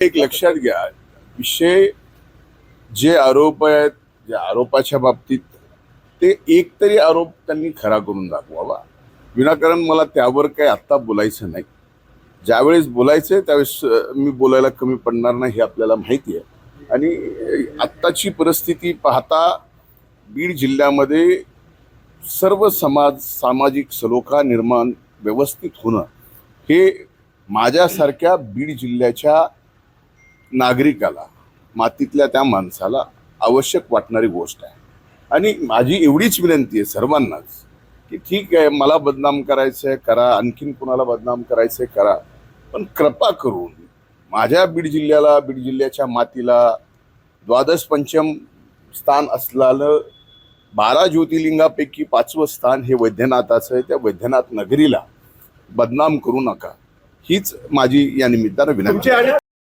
एक लक्षात घ्या, विषय जे आरोप आहेत, जे आरोपाच्या बाबतीत ते एक तरी आरोप त्यांनी खरा करून दाखवावा. विनाकारण मला त्यावर काही आत्ता बोलायचं नाही. ज्यावेळेस बोलायचंय त्यावेळेस मी बोलायला कमी पडणार नाही हे आपल्याला माहिती आहे. आणि आत्ताची परिस्थिती पाहता बीड जिल्ह्यामध्ये सर्व सामाजिक सलोखा निर्माण व्यवस्थित होणं हे माझ्यासारख्या बीड जिल्ह्याच्या नागरिकाला, मातीतल्या त्या माणसाला आवश्यक वाटणारी गोष्ट आहे. आणि माझी एवढीच विनंती आहे सर्वांनाच की ठीक आहे, मला बदनाम करायचंय करा, आणखीन कुणाला बदनाम करायचंय करा, पण कृपा करून माझ्या बीड जिल्ह्याला, बीड जिल्ह्याच्या मातीला द्वादश पंचम स्थान असलेलं 12 ज्योतिर्लिंगापैकी 5वं स्थान हे वैद्यनाथाचं आहे. त्या वैद्यनाथ नगरीला बदनाम करू नका, हीच माझी या निमित्तानं विनंती आहे.